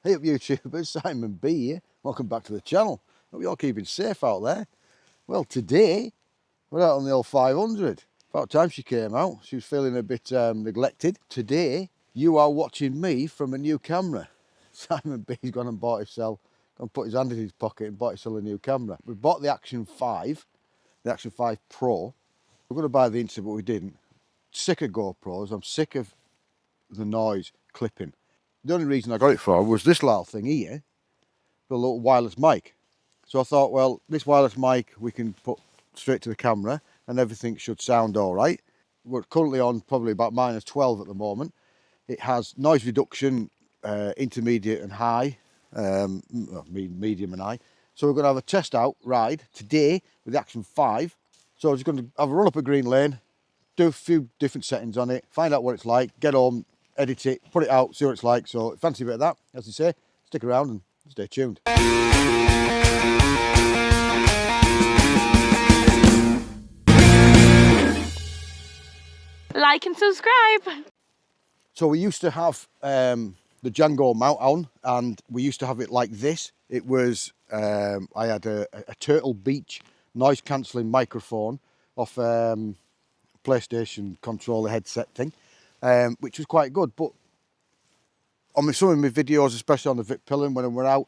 Hey up YouTubers, Simon B here. Welcome back to the channel. Hope you're all keeping safe out there. Well, today we're out on the old 500. About time she came out. She was feeling a bit neglected. Today you are watching me from a new camera. Simon B's gone and bought himself, gone put his hand in his pocket and bought himself a new camera. We bought the Action 5, the Action 5 Pro. We're going to buy the Insta, but we didn't. Sick of GoPros. I'm sick of the noise clipping. The only reason I got it for was this little thing here, the little wireless mic. So I thought, well, this wireless mic we can put straight to the camera and everything should sound all right. We're currently on probably about -12 at the moment. It has noise reduction, intermediate and high, medium and high. So we're going to have a test out ride today with the Action 5. So I'm just going to have a run up a green lane, do a few different settings on it, find out what it's like, get home, edit it, put it out, see what it's like. So fancy a bit of that, as they say. Stick around and stay tuned. Like and subscribe. So we used to have the Django mount on, and we used to have it like this. It was, I had a Turtle Beach noise cancelling microphone off PlayStation controller headset thing, which was quite good. But on some of my videos, especially on the Vip Pilling, when we're out,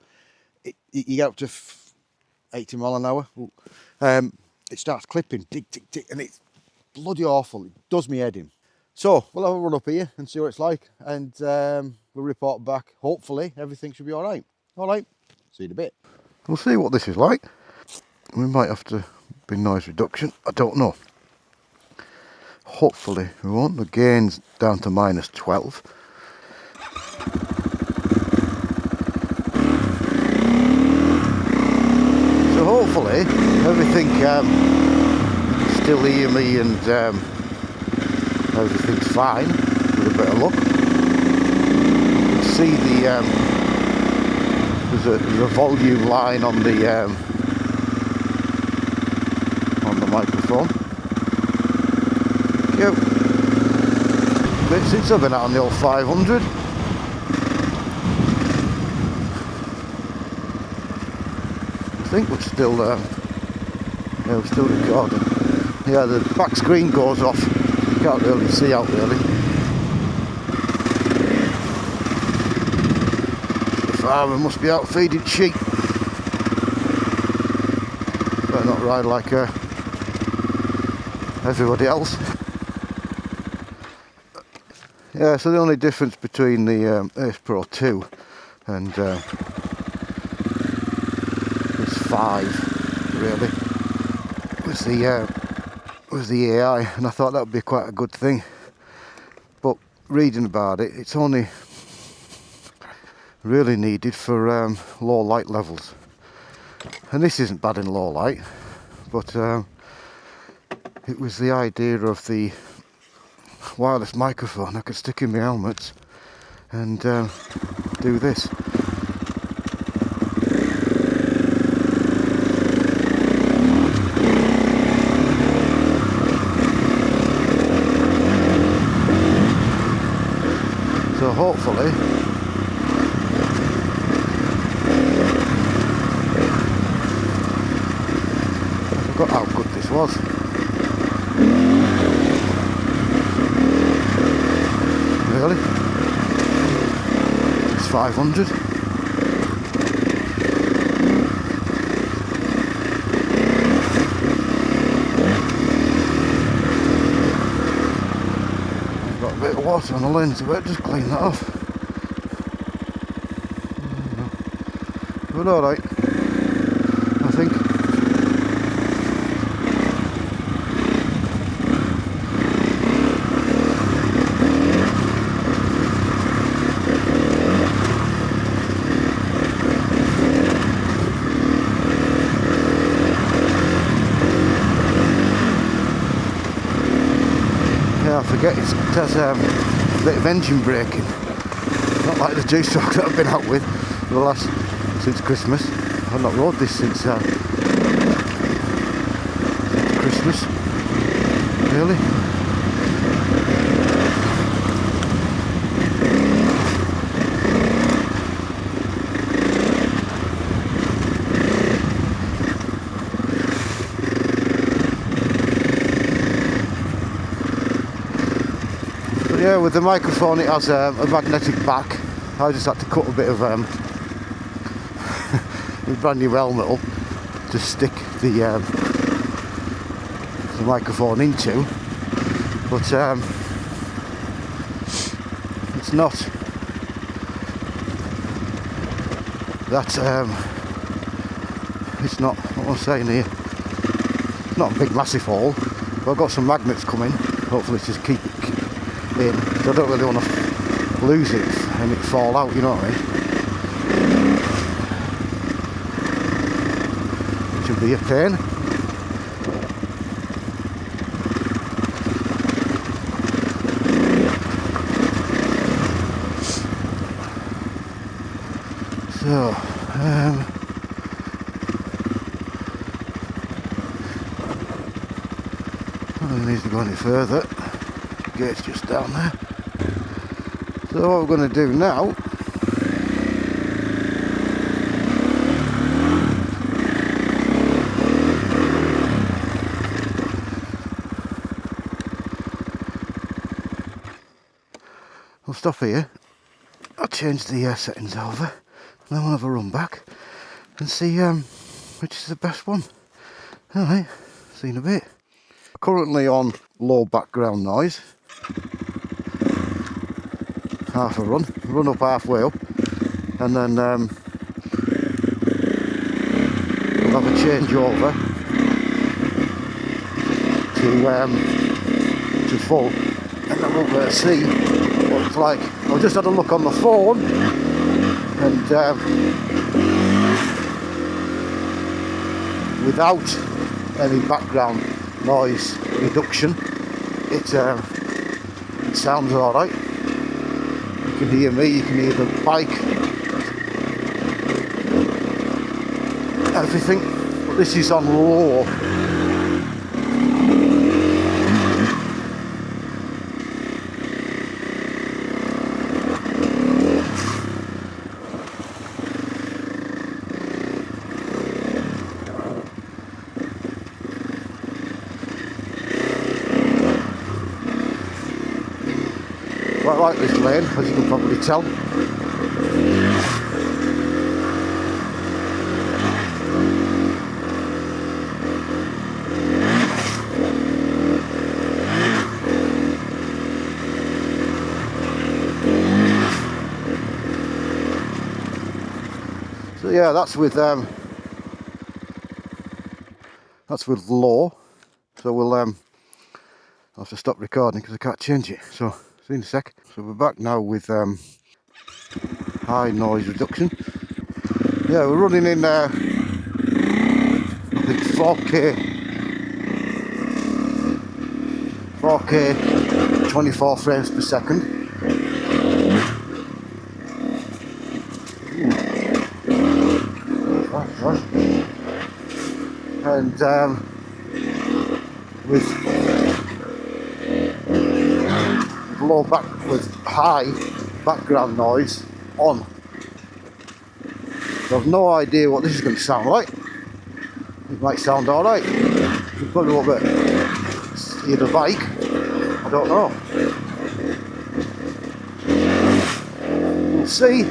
you get up to 80 mile an hour. It starts clipping, tick, tick, tick, and it's bloody awful. It does me head in. So we'll have a run up here and see what it's like, and we'll report back. Hopefully everything should be all right. All right, see you in a bit. We'll see what this is like. We might have to be noise reduction. I don't know. Hopefully we won't. The gain's down to -12. So hopefully everything still hear me and everything's fine with a bit of luck. You can see there's a volume line on the microphone. Yep. But since I've been out on the old 500, I think we're still yeah, we're still recording. Yeah, the back screen goes off. You can't really see out really. The farmer must be out feeding sheep. Better not ride like everybody else. Yeah, so the only difference between the Ace Pro 2 and this 5 really was the AI, and I thought that would be quite a good thing. But reading about it, it's only really needed for low light levels, and this isn't bad in low light, but it was the idea of the wireless microphone I could stick in my helmets and do this. So hopefully I forgot how good this was. Really? It's 500. Got a bit of water on the lens, I better just clean that off. But alright, I think. I forget it has a bit of engine braking, not like the G-Shock that I've been out with since Christmas. I've not rode this since Christmas, really. Yeah, with the microphone it has a magnetic back. I just had to cut a bit of a brand new helmet up to stick the microphone into, but it's not that it's not what I'm saying here, not a big massive hole, but I've got some magnets coming, hopefully just keep it in, so I don't really want to lose it and it fall out, you know what I mean. It should be a pain. So, I don't need to go any further. The gate's just down there. So what we're going to do now I'll stop here, I'll change the settings over, and then we'll have a run back and see which is the best one. Alright, see you in a bit. Currently on low background noise. Half a run up halfway up, and then we'll have a change over to full, and then we'll see what it's like. I just had a look on the phone, and without any background noise reduction, it sounds alright. You can hear me, you can hear the bike, everything, but this is on low. Quite like this lane, as you can probably tell. So yeah, that's with low. So we'll I'll have to stop recording because I can't change it. So see you in a sec. So we're back now with high noise reduction. Yeah, we're running in I think 4K 24 frames per second. And with high background noise on. So I've no idea what this is going to sound like. It might sound alright. You probably won't hear the bike. I don't know. We'll see.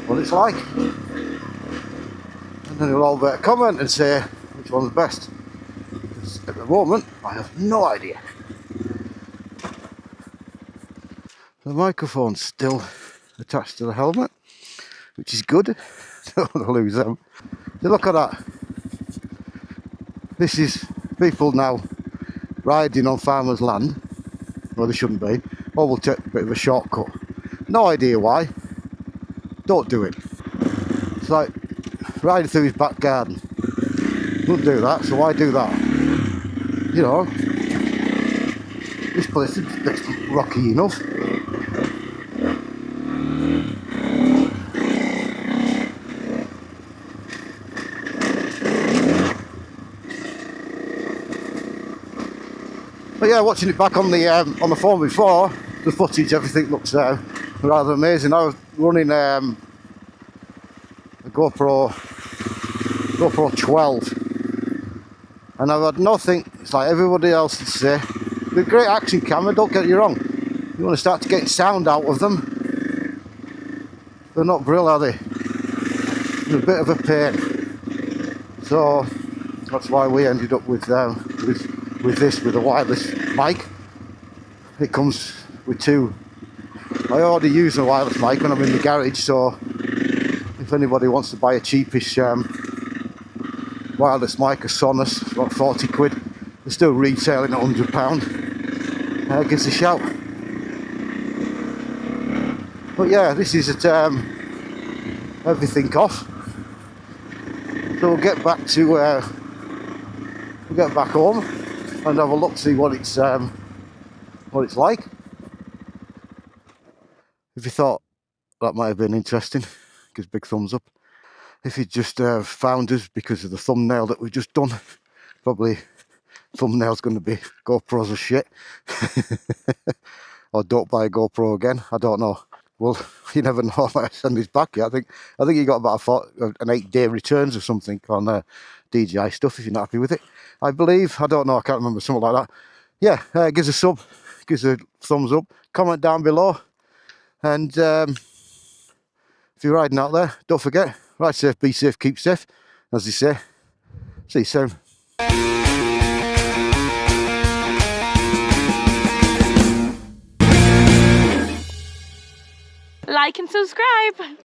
What it's like. And then you'll all better comment and say which one's best. Because at the moment, I have no idea. The microphone's still attached to the helmet, which is good. Don't want to lose them. So look at that. This is people now riding on farmers' land. Well, they shouldn't be. Or we'll take a bit of a shortcut. No idea why. Don't do it. It's like riding through his back garden. Wouldn't do that, so why do that? You know, this place is rocky enough. But yeah, watching it back on the phone before, the footage, everything looks rather amazing. I was running a GoPro GoPro 12. And I've had nothing, it's like everybody else would say. They're a great action camera, don't get you wrong. You want to start to get sound out of them, they're not brill, are they? They're a bit of a pain. So that's why we ended up with this, with a wireless mic. It comes with two. I already use a wireless mic when I'm in the garage, so if anybody wants to buy a cheapish wireless mic, a Sonos, about 40 quid, they're still retailing at £100. Give us a shout. But yeah, this is at everything off. So we'll get back to we'll get back home and have a look, see what it's like. If you thought that might have been interesting, give us a big thumbs up. If you just found us because of the thumbnail that we've just done, probably thumbnail's going to be GoPros are shit. Or don't buy a GoPro again, I don't know. Well, you never know, I might send this back. Yeah, I think you got about an 8-day returns or something on DJI stuff if you're not happy with it. I believe, I don't know, I can't remember, something like that. Yeah, give us a sub, give us a thumbs up, comment down below. And if you're riding out there, don't forget, ride safe, be safe, keep safe, as they say. See you soon. Like and subscribe.